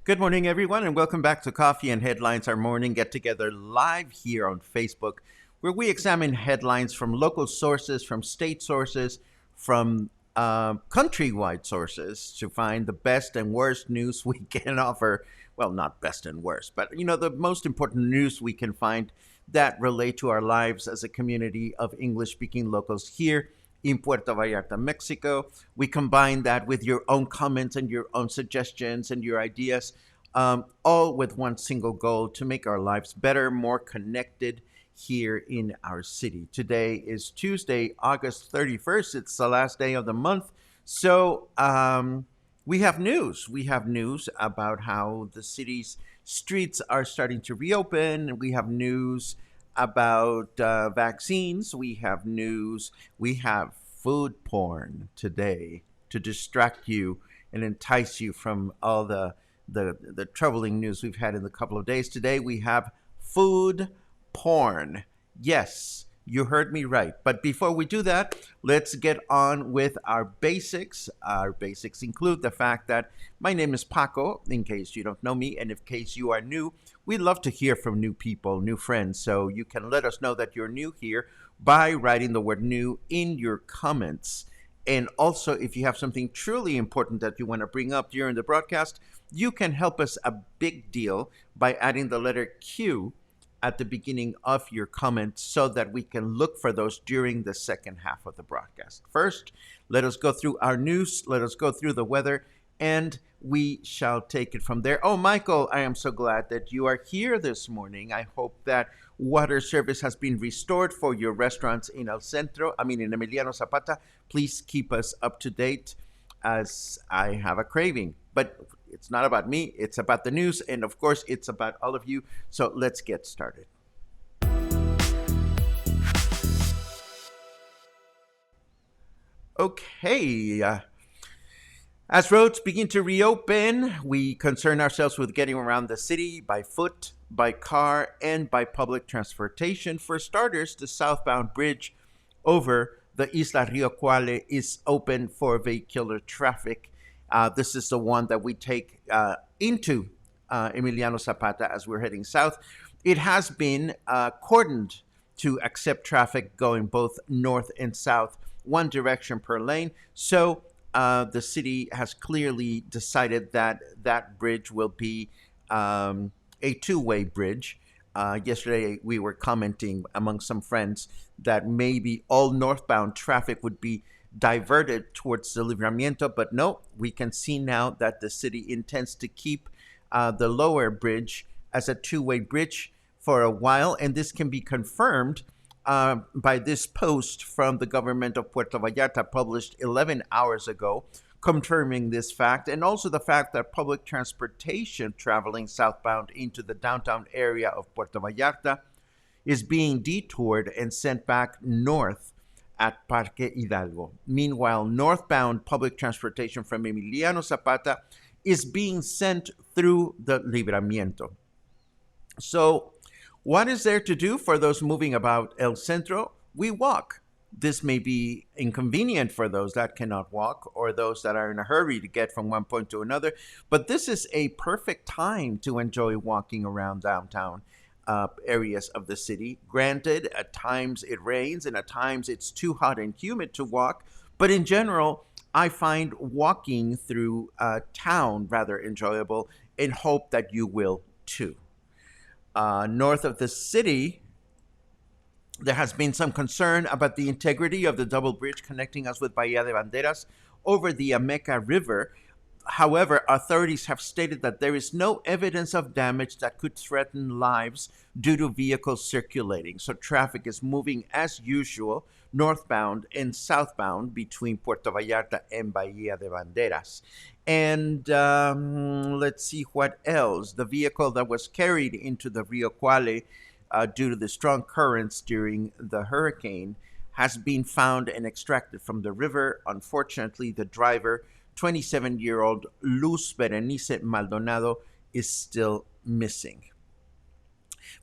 Good morning, everyone, and welcome back to Coffee and Headlines, our morning get together live here on Facebook, where we examine headlines from local sources, from state sources, from countrywide sources to find the best and worst news we can offer. Well, not best and worst, but the most important news we can find that relate to our lives as a community of English-speaking locals here in Puerto Vallarta, Mexico. We combine that with your own comments and your own suggestions and your ideas, all with one single goal: to make our lives better, more connected here in our city. Today is Tuesday, August 31st. It's the last day of the month. So we have news. We have news about how the city's streets are starting to reopen. We have news about vaccines. We have news. We have food porn today to distract you and entice you from all the troubling news we've had in the couple of days. Today we have food porn. Yes, you heard me right. But before we do that, let's get on with our basics. Our basics include the fact that my name is Paco, in case you don't know me, and in case you are new, we love to hear from new people, new friends. So you can let us know that you're new here by writing the word new in your comments. And also, if you have something truly important that you want to bring up during the broadcast, you can help us a big deal by adding the letter Q at the beginning of your comments so that we can look for those during the second half of the broadcast. First, let us go through our news, let us go through the weather, and we shall take it from there. Oh, Michael, I am so glad that you are here this morning. I hope that water service has been restored for your restaurants in Emiliano Zapata. Please keep us up to date, as I have a craving. But it's not about me, it's about the news, and of course, it's about all of you. So let's get started. Okay. As roads begin to reopen, we concern ourselves with getting around the city by foot, by car, and by public transportation. For starters, the southbound bridge over the Isla Rio Cuale is open for vehicular traffic. This is the one that we take into Emiliano Zapata as we're heading south. It has been cordoned to accept traffic going both north and south, one direction per lane. So the city has clearly decided that that bridge will be a two-way bridge. Yesterday, we were commenting among some friends that maybe all northbound traffic would be diverted towards the Libramiento, but no, we can see now that the city intends to keep the lower bridge as a two-way bridge for a while, and this can be confirmed by this post from the government of Puerto Vallarta, published 11 hours ago, confirming this fact, and also the fact that public transportation traveling southbound into the downtown area of Puerto Vallarta is being detoured and sent back north at Parque Hidalgo. Meanwhile, northbound public transportation from Emiliano Zapata is being sent through the libramiento. So, what is there to do for those moving about El Centro? We walk. This may be inconvenient for those that cannot walk or those that are in a hurry to get from one point to another, but this is a perfect time to enjoy walking around downtown areas of the city. Granted, at times it rains and at times it's too hot and humid to walk, but in general, I find walking through town rather enjoyable and hope that you will too. North of the city, there has been some concern about the integrity of the double bridge connecting us with Bahía de Banderas over the Ameca River. However, authorities have stated that there is no evidence of damage that could threaten lives due to vehicles circulating. So traffic is moving as usual, northbound and southbound between Puerto Vallarta and Bahía de Banderas. And let's see what else. The vehicle that was carried into the Rio Quale due to the strong currents during the hurricane has been found and extracted from the river. Unfortunately, the driver, 27-year-old Luz Berenice Maldonado, is still missing.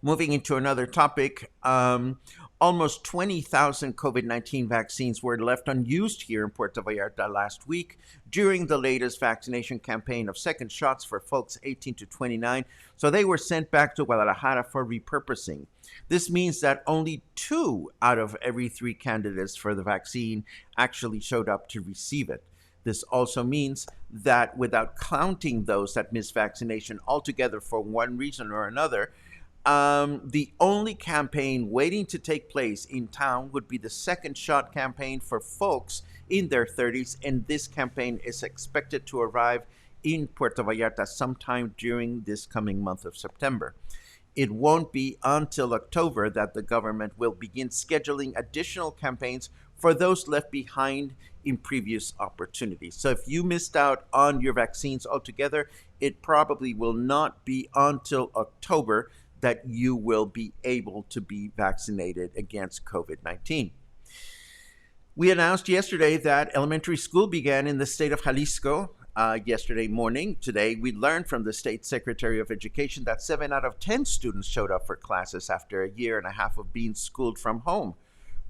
Moving into another topic, almost 20,000 COVID-19 vaccines were left unused here in Puerto Vallarta last week during the latest vaccination campaign of second shots for folks 18 to 29. So they were sent back to Guadalajara for repurposing. This means that only 2 out of every 3 candidates for the vaccine actually showed up to receive it. This also means that without counting those that missed vaccination altogether for one reason or another, the only campaign waiting to take place in town would be the second shot campaign for folks in their 30s, and this campaign is expected to arrive in Puerto Vallarta sometime during this coming month of September. It won't be until October that the government will begin scheduling additional campaigns for those left behind in previous opportunities. So if you missed out on your vaccines altogether, it probably will not be until October that you will be able to be vaccinated against COVID-19. We announced yesterday that elementary school began in the state of Jalisco yesterday morning. Today, we learned from the state secretary of education that 7 out of 10 students showed up for classes after a year and a half of being schooled from home.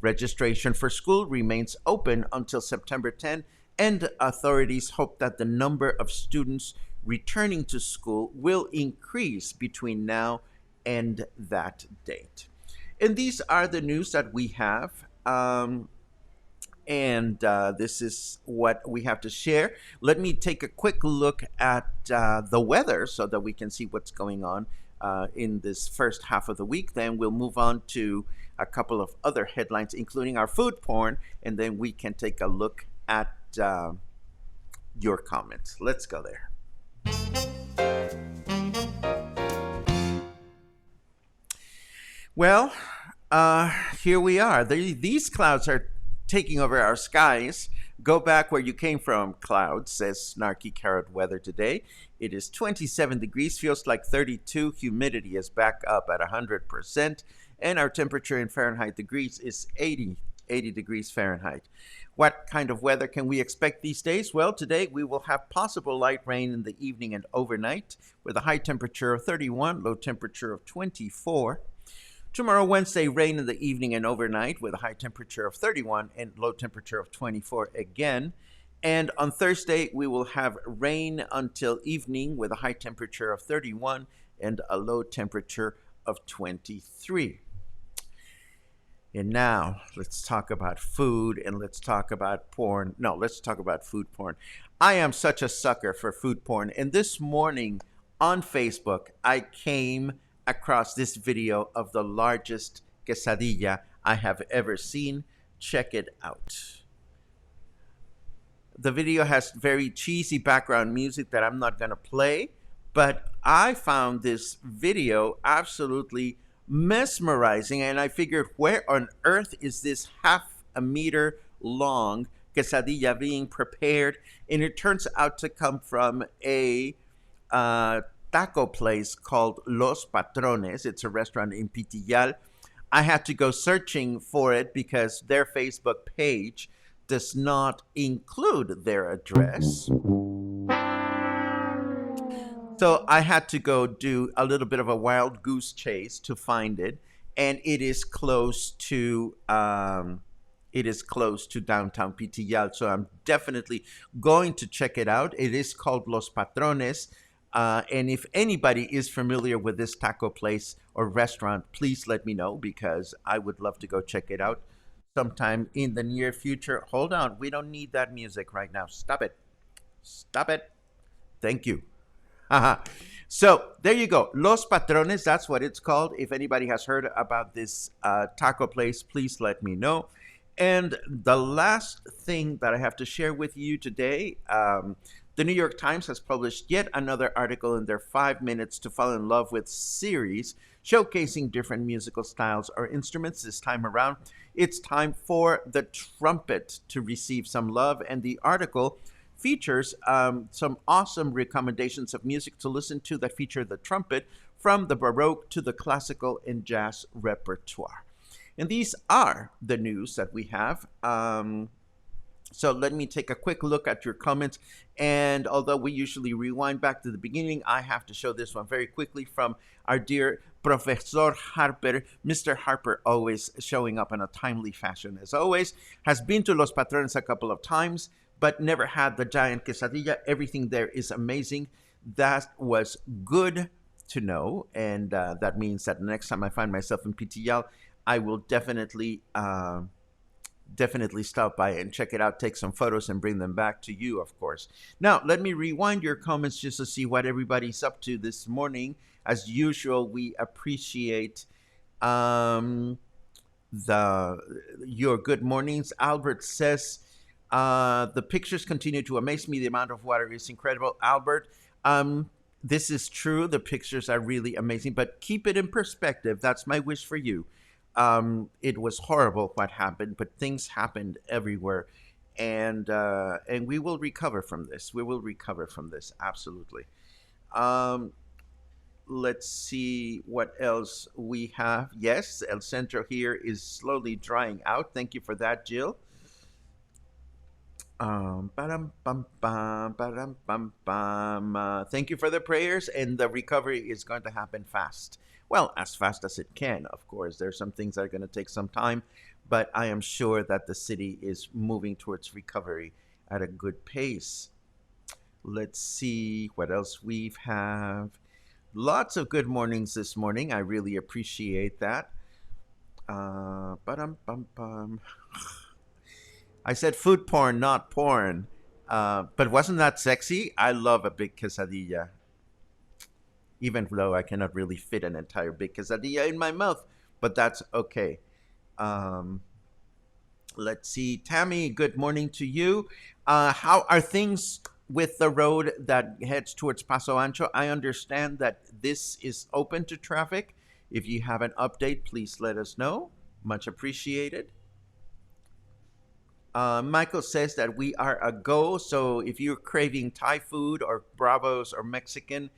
Registration for school remains open until September 10, and authorities hope that the number of students returning to school will increase between now and that date. And these are the news that we have. This is what we have to share. Let me take a quick look at the weather so that we can see what's going on in this first half of the week. Then we'll move on to a couple of other headlines, including our food porn, and then we can take a look at your comments. Let's go there. Well, here we are. These clouds are taking over our skies. Go back where you came from, clouds, says Snarky Carrot Weather today. It is 27 degrees, feels like 32. Humidity is back up at 100%. And our temperature in Fahrenheit degrees is 80 degrees Fahrenheit. What kind of weather can we expect these days? Well, today we will have possible light rain in the evening and overnight with a high temperature of 31, low temperature of 24. Tomorrow, Wednesday, rain in the evening and overnight with a high temperature of 31 and low temperature of 24 again. And on Thursday, we will have rain until evening with a high temperature of 31 and a low temperature of 23. And now let's talk about food and let's talk about porn. No, let's talk about food porn. I am such a sucker for food porn. And this morning on Facebook, I came across this video of the largest quesadilla I have ever seen. Check it out. The video has very cheesy background music that I'm not going to play, but I found this video absolutely mesmerizing, and I figured, where on earth is this half a meter long quesadilla being prepared? And it turns out to come from a taco place called Los Patrones. It's a restaurant in Pitillal. I had to go searching for it because their Facebook page does not include their address. So I had to go do a little bit of a wild goose chase to find it, and it is close to downtown Pitillal. So I'm definitely going to check it out. It is called Los Patrones. And if anybody is familiar with this taco place or restaurant, please let me know because I would love to go check it out sometime in the near future. Hold on, we don't need that music right now. Stop it. Stop it. Thank you. So there you go. Los Patrones, that's what it's called. If anybody has heard about this taco place, please let me know. And the last thing that I have to share with you today, the New York Times has published yet another article in their 5 Minutes to Fall in Love with series, showcasing different musical styles or instruments. This time around, it's time for the trumpet to receive some love. And the article features some awesome recommendations of music to listen to that feature the trumpet, from the Baroque to the classical and jazz repertoire. And these are the news that we have. So let me take a quick look at your comments. And although we usually rewind back to the beginning, I have to show this one very quickly from our dear Professor Harper. Mr. Harper, always showing up in a timely fashion as always, has been to Los Patrones a couple of times, but never had the giant quesadilla. Everything there is amazing. That was good to know. And that means that the next time I find myself in PTL, I will definitely stop by and check it out, take some photos, and bring them back to you, of course. Now, let me rewind your comments just to see what everybody's up to this morning. As usual, we appreciate your good mornings. Albert says, the pictures continue to amaze me. The amount of water is incredible. Albert, this is true. The pictures are really amazing, but keep it in perspective. That's my wish for you. It was horrible what happened, but things happened everywhere, and we will recover from this. We will recover from this, absolutely. Let's see what else we have. Yes, El Centro here is slowly drying out. Thank you for that, Jill. Thank you for the prayers, and the recovery is going to happen fast. Well, as fast as it can, of course. There's some things that are going to take some time, but I am sure that the city is moving towards recovery at a good pace. Let's see what else we have. Lots of good mornings this morning. I really appreciate that. I said food porn, not porn. But wasn't that sexy? I love a big quesadilla, even though I cannot really fit an entire big quesadilla in my mouth, but that's okay. Let's see. Tammy, good morning to you. How are things with the road that heads towards Paso Ancho? I understand that this is open to traffic. If you have an update, please let us know. Much appreciated. Michael says that we are a go. So if you're craving Thai food or Bravos or Mexican,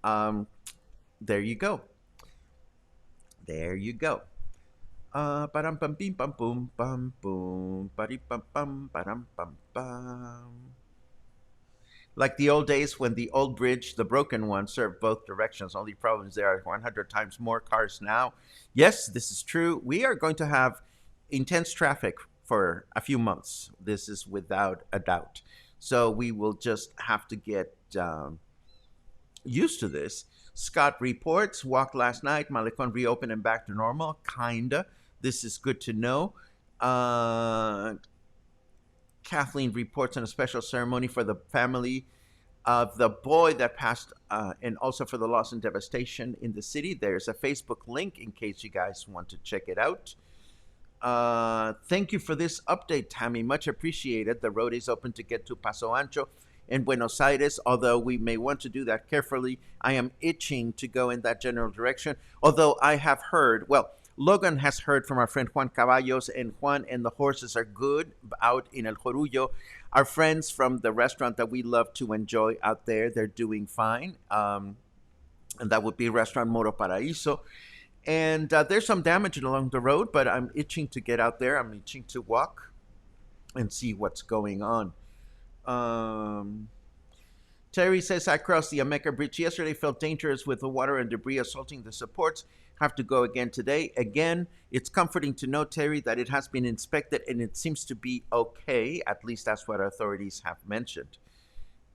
there you go. There you go. Ba-dum bum bim bum boom bum boom ba bum bum ba-dum bum bum. Like the old days when the old bridge, the broken one, served both directions. Only problems there are 100 times more cars now. Yes, this is true. We are going to have intense traffic for a few months. This is without a doubt. So we will just have to get used to this. Scott reports, walked last night, Malecon reopened and back to normal, kinda. This is good to know. Kathleen reports on a special ceremony for the family of the boy that passed, and also for the loss and devastation in the city. There's a Facebook link in case you guys want to check it out. Thank you for this update, Tammy. Much appreciated. The road is open to get to Paso Ancho in Buenos Aires, although we may want to do that carefully. I am itching to go in that general direction, although I have heard, well, Logan has heard from our friend Juan Caballos, and Juan and the horses are good out in El Jorullo. Our friends from the restaurant that we love to enjoy out there, they're doing fine. And that would be Restaurant Moro Paraíso. And there's some damage along the road, but I'm itching to get out there. I'm itching to walk and see what's going on. Terry says, I crossed the Ameca Bridge yesterday, felt dangerous with the water and debris assaulting the supports. Have to go again today. Again, it's comforting to know, Terry, that it has been inspected and it seems to be okay. At least that's what authorities have mentioned.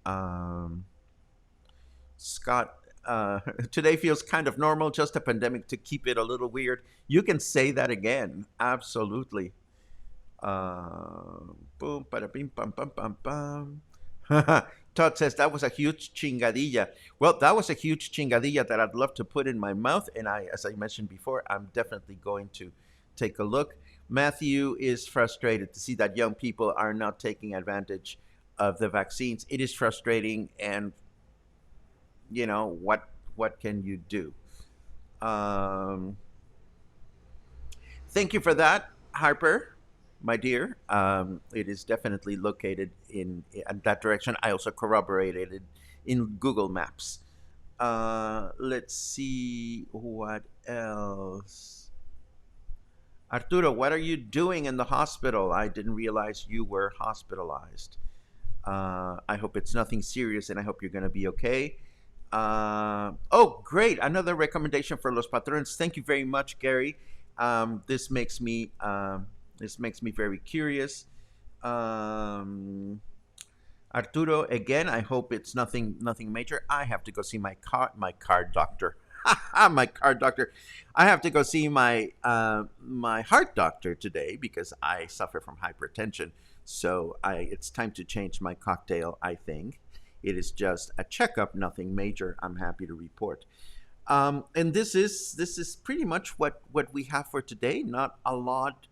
Um, Scott, today feels kind of normal, just a pandemic to keep it a little weird. You can say that again. Absolutely. Boom, bada bim, bum, bum, bum, bum. Todd says that was a huge chingadilla. Well, that was a huge chingadilla that I'd love to put in my mouth. And as I mentioned before, I'm definitely going to take a look. Matthew is frustrated to see that young people are not taking advantage of the vaccines. It is frustrating, and what can you do? Um, Thank you for that, Harper, my dear. It is definitely located in that direction. I also corroborated it in Google Maps. Let's see what else. Arturo, what are you doing in the hospital? I didn't realize you were hospitalized. I hope it's nothing serious, and I hope you're going to be okay. Oh, great! Another recommendation for Los Patrons. Thank you very much, Gary. This makes me very curious. Um, Arturo, again, I hope it's nothing major. I have to go see my car doctor. My car doctor. I have to go see my heart doctor today because I suffer from hypertension. So it's time to change my cocktail, I think. It is just a checkup, nothing major. I'm happy to report. And this is pretty much what we have for today. Not a lot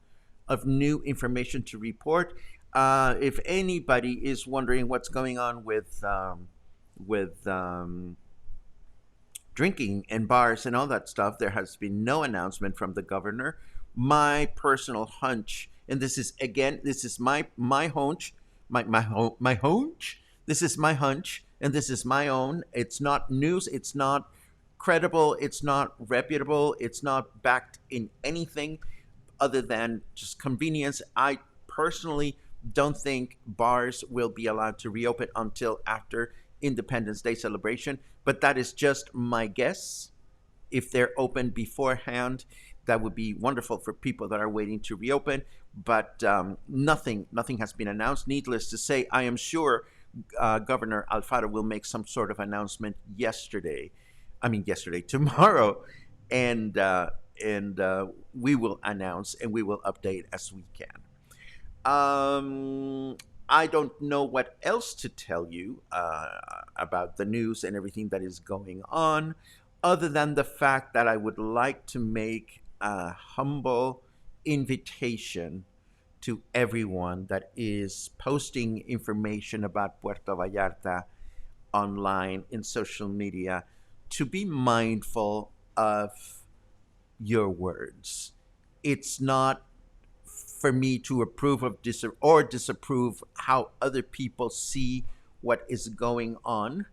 of new information to report. If anybody is wondering what's going on with drinking and bars and all that stuff, there has been no announcement from the governor. My personal hunch, and this is my hunch, my hunch. This is my hunch, and this is my own. It's not news. It's not credible. It's not reputable. It's not backed in anything other than just convenience. I personally don't think bars will be allowed to reopen until after Independence Day celebration, but that is just my guess. If they're open beforehand, that would be wonderful for people that are waiting to reopen. But nothing has been announced. Needless to say, I am sure Governor Alfaro will make some sort of announcement tomorrow, and we will announce and we will update as we can. I don't know what else to tell you about the news and everything that is going on, other than the fact that I would like to make a humble invitation to everyone that is posting information about Puerto Vallarta online in social media to be mindful of your words. It's not for me to approve of or disapprove how other people see what is going on.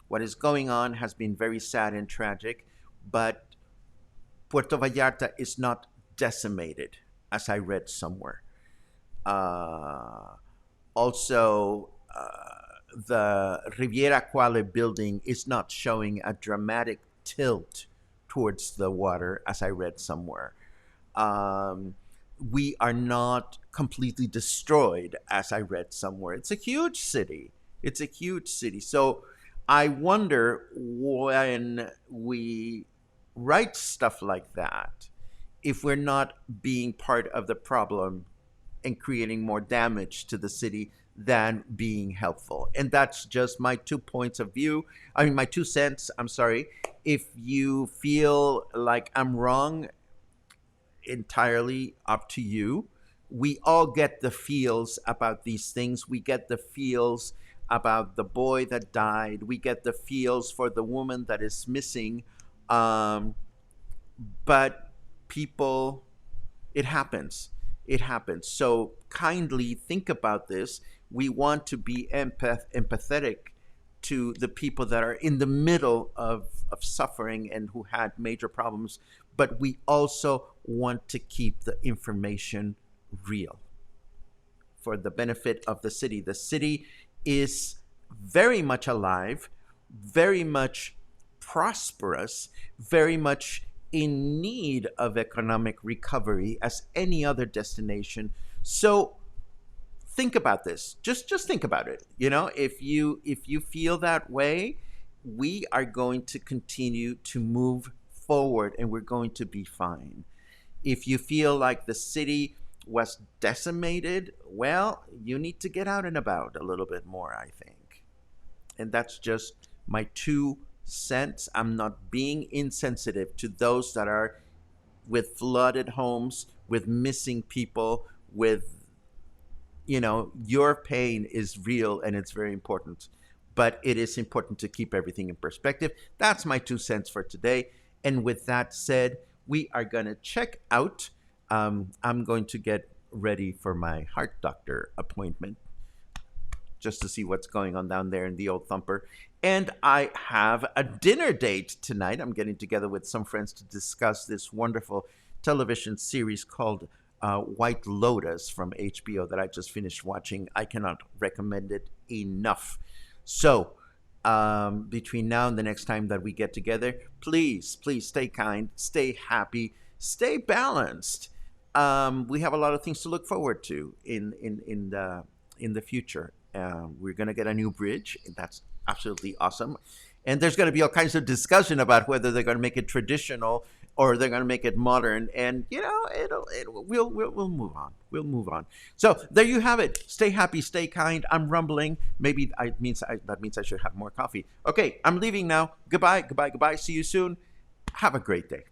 What is going on has been very sad and tragic, but Puerto Vallarta is not decimated, as I read somewhere. Uh, Also, the Riviera Quale building is not showing a dramatic tilt towards the water, as I read somewhere. Um, we are not completely destroyed, as I read somewhere. It's a huge city. It's a huge city. So I wonder, when we write stuff like that, if we're not being part of the problem and creating more damage to the city than being helpful. And that's just my 2 points of view. I mean, my 2 cents. I'm sorry. If you feel like I'm wrong, entirely up to you. We all get the feels about these things. We get the feels about the boy that died. We get the feels for the woman that is missing. Um, but people, it happens. It happens. So kindly think about this. We want to be empathetic to the people that are in the middle of suffering and who had major problems, but we also want to keep the information real for the benefit of the city. The city is very much alive, very much prosperous, very much in need of economic recovery as any other destination. So think about this. Just think about it. If you feel that way, we are going to continue to move forward and we're going to be fine. If you feel like the city was decimated, well, you need to get out and about a little bit more, I think. And that's just my 2 cents. I'm not being insensitive to those that are with flooded homes, with missing people, with, your pain is real and it's very important. But it is important to keep everything in perspective. That's my 2 cents for today. And with that said, we are going to check out. I'm going to get ready for my heart doctor appointment just to see what's going on down there in the old thumper. And I have a dinner date tonight. I'm getting together with some friends to discuss this wonderful television series called White Lotus from HBO that I just finished watching. I cannot recommend it enough. So, between now and the next time that we get together, please stay kind, stay happy, stay balanced. We have a lot of things to look forward to in the future. We're gonna get a new bridge. That's absolutely awesome, and there's gonna be all kinds of discussion about whether they're gonna make it traditional or they're gonna make it modern. And we'll move on. We'll move on. So there you have it. Stay happy, stay kind. I'm rumbling. Maybe that means I should have more coffee. Okay, I'm leaving now. Goodbye, goodbye, goodbye. See you soon. Have a great day.